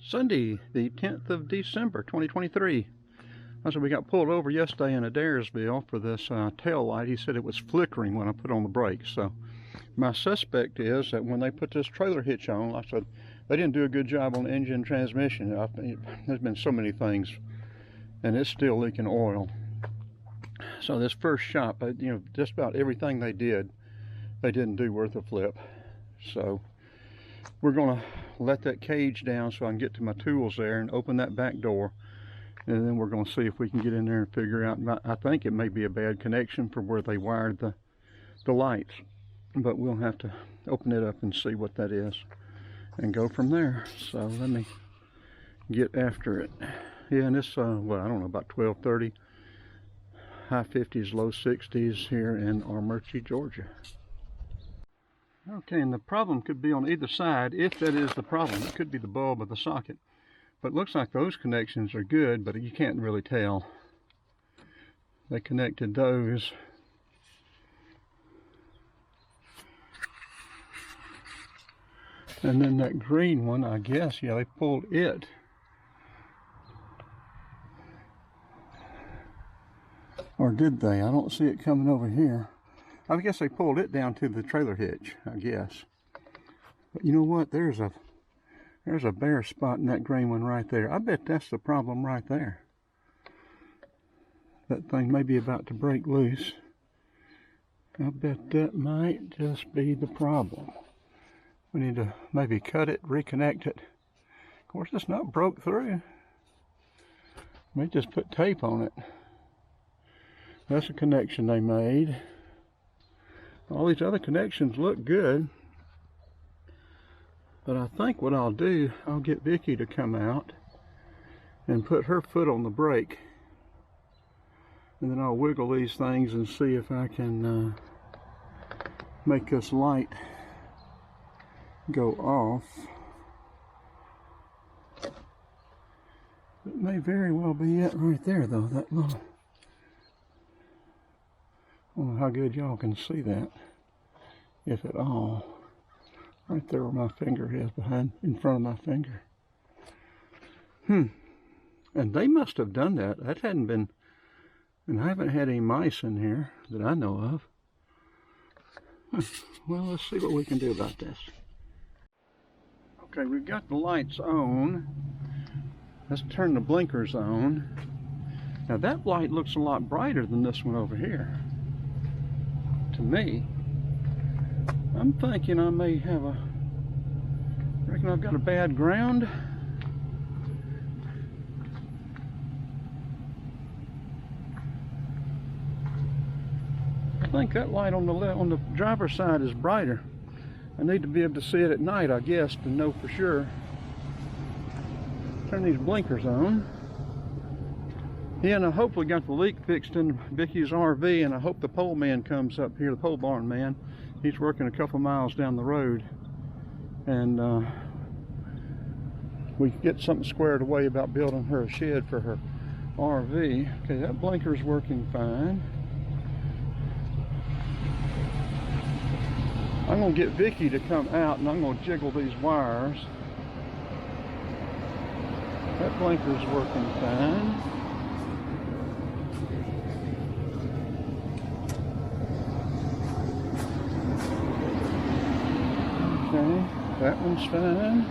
Sunday, the 10th of December, 2023. So we got pulled over yesterday in Adairsville for this tail light. He said it was flickering when I put on the brakes. So my suspect is that when they put this trailer hitch on, like I said, they didn't do a good job on the engine transmission. There's been so many things, and it's still leaking oil. So this first shop, just about everything they didn't do worth a flip. So we're gonna let that cage down so I can get to my tools there and open that back door, and then we're gonna see if we can get in there and figure out. I think it may be a bad connection for where they wired the lights, but we'll have to open it up and see what that is and go from there. So let me get after it. Yeah, and it's well, I don't know, about 12:30, high 50s, low 60s here in Armurchie, Georgia. Okay, and the problem could be on either side. If that is the problem, it could be the bulb of the socket. But it looks like those connections are good, but you can't really tell. They connected those. And then that green one, I guess, yeah, they pulled it. Or did they? I don't see it coming over here. I guess they pulled it down to the trailer hitch, I guess. But you know what? There's a bare spot in that green one right there. I bet that's the problem right there. That thing may be about to break loose. I bet that might just be the problem. We need to maybe cut it, reconnect it. Of course, it's not broke through. We just put tape on it. That's a connection they made. All these other connections look good, but I think what I'll do, I'll get Vicky to come out and put her foot on the brake, and then I'll wiggle these things and see if I can make this light go off. It may very well be it right there, though. That little, I don't know how good y'all can see that, if at all. Right there where my finger is, in front of my finger. And they must have done that. That hadn't been, and I haven't had any mice in here that I know of. Well, let's see what we can do about this. Okay, we've got the lights on. Let's turn the blinkers on. Now that light looks a lot brighter than this one over here. To me, I'm thinking I may have reckon I've got a bad ground. I think that light on the driver's side is brighter. I need to be able to see it at night, I guess, to know for sure. Turn these blinkers on. Yeah, and I hopefully got the leak fixed in Vicky's RV, and I hope the pole man comes up here, the pole barn man. He's working a couple miles down the road, and we can get something squared away about building her a shed for her RV. Okay, that blinker's working fine. I'm gonna get Vicky to come out, and I'm gonna jiggle these wires. That blinker's working fine. Okay, that one's fine.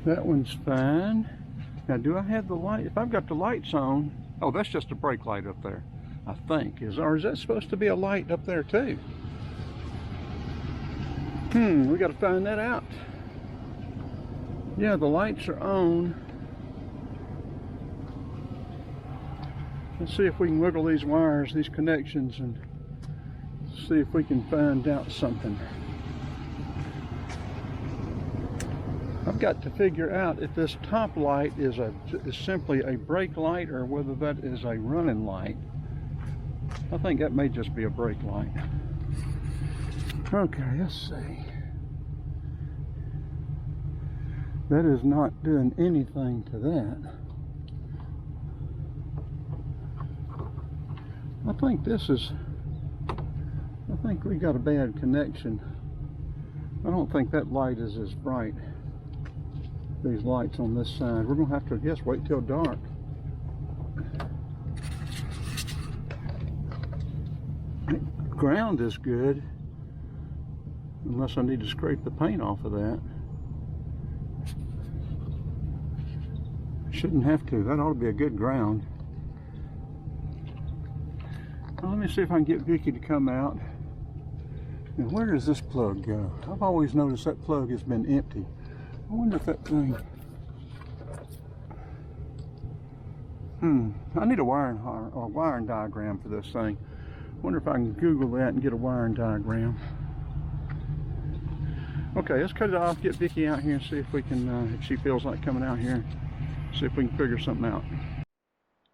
That one's fine. Now, do I have the light? If I've got the lights on, oh, that's just a brake light up there, I think. Or is that supposed to be a light up there too? We got to find that out. Yeah, the lights are on. Let's see if we can wiggle these wires, these connections, and see if we can find out something. I've got to figure out if this top light is simply a brake light or whether that is a running light. I think that may just be a brake light. Okay, let's see. That is not doing anything to that. I think we got a bad connection. I don't think that light is as bright. These lights on this side. We're gonna have to, I guess, wait till dark. Ground is good, unless I need to scrape the paint off of that. Shouldn't have to. That ought to be a good ground. Well, let me see if I can get Vicky to come out. And where does this plug go? I've always noticed that plug has been empty. I wonder if that thing... I need a wiring diagram for this thing. I wonder if I can Google that and get a wiring diagram. Okay, let's cut it off, get Vicky out here and see if we can, if she feels like coming out here, see if we can figure something out.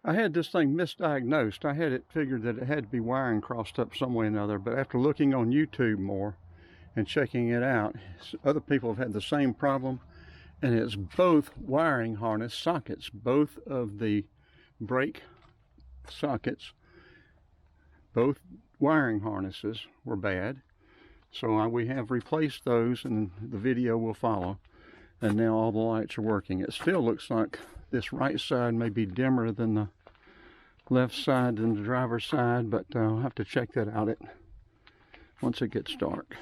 I had this thing misdiagnosed. I had it figured that it had to be wiring crossed up some way or another, but after looking on YouTube more and checking it out, other people have had the same problem, and it's both wiring harness sockets. Both of the brake sockets, both wiring harnesses were bad. So we have replaced those, and the video will follow. And now all the lights are working. It still looks like this right side may be dimmer than the left side than the driver's side, but I'll have to check that out once it gets dark.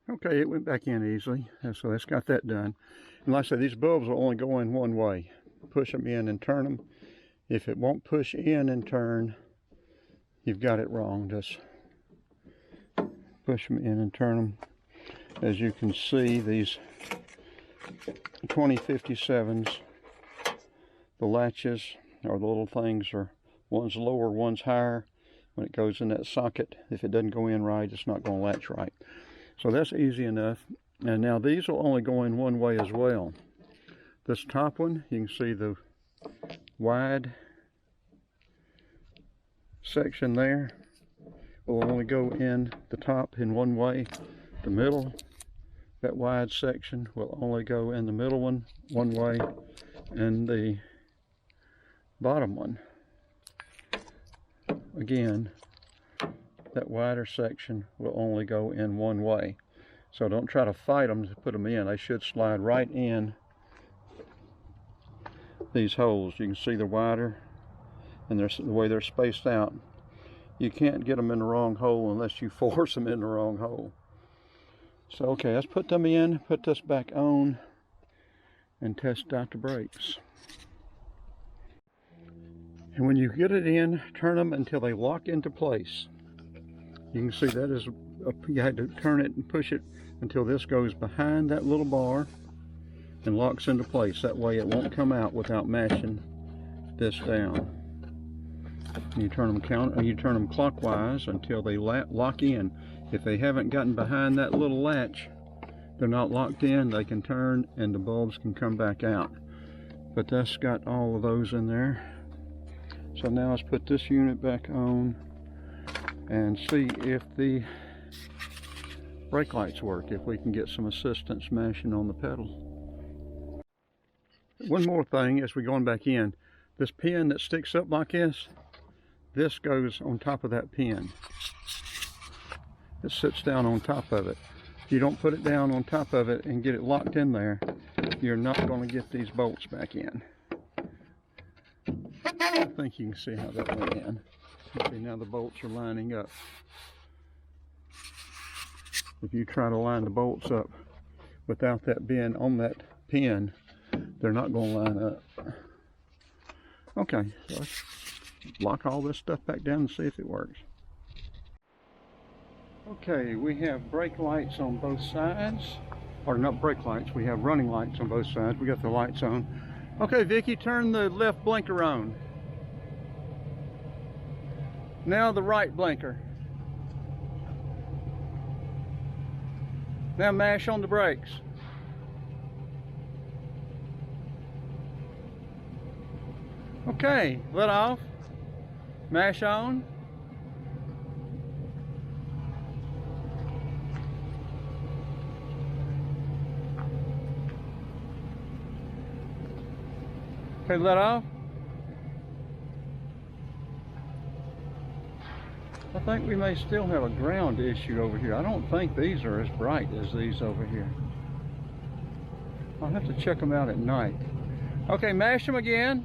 Okay, it went back in easily, so that's got that done. And like I said, these bulbs will only go in one way. Push them in and turn them. If it won't push in and turn, you've got it wrong. Just push them in and turn them. As you can see, these 2057s, the latches or the little things are, one's lower, one's higher. When it goes in that socket, if it doesn't go in right, it's not going to latch right. So that's easy enough. And now these will only go in one way as well. This top one, you can see the wide section there will only go in the top in one way. The middle, that wide section will only go in the middle one way, and the bottom one, again, that wider section will only go in one way. So don't try to fight them to put them in. They should slide right in these holes. You can see they're wider, and the way they're spaced out. You can't get them in the wrong hole unless you force them in the wrong hole. So okay, let's put them in, put this back on, and test out the brakes. And when you get it in, turn them until they lock into place. You can see that is, you had to turn it and push it until this goes behind that little bar and locks into place. That way it won't come out without mashing this down. You turn them clockwise until they lock in. If they haven't gotten behind that little latch, they're not locked in, they can turn and the bulbs can come back out. But that's got all of those in there. So now let's put this unit back on and see if the brake lights work, if we can get some assistance mashing on the pedal. One more thing as we're going back in, this pin that sticks up like this goes on top of that pin. It sits down on top of it. If you don't put it down on top of it and get it locked in there, you're not going to get these bolts back in. I think you can see how that went in. See, now the bolts are lining up. If you try to line the bolts up without that being on that pin, they're not going to line up. Okay, so let's lock all this stuff back down and see if it works. Okay, we have brake lights on both sides. Or not brake lights, we have running lights on both sides. We got the lights on. Okay, Vicky, turn the left blinker on. Now the right blinker. Now mash on the brakes. Okay, let off. Mash on. Okay, let off. I think we may still have a ground issue over here. I don't think these are as bright as these over here. I'll have to check them out at night. Okay, mash them again.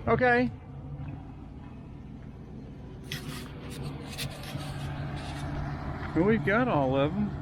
Okay. Well, we've got all of them.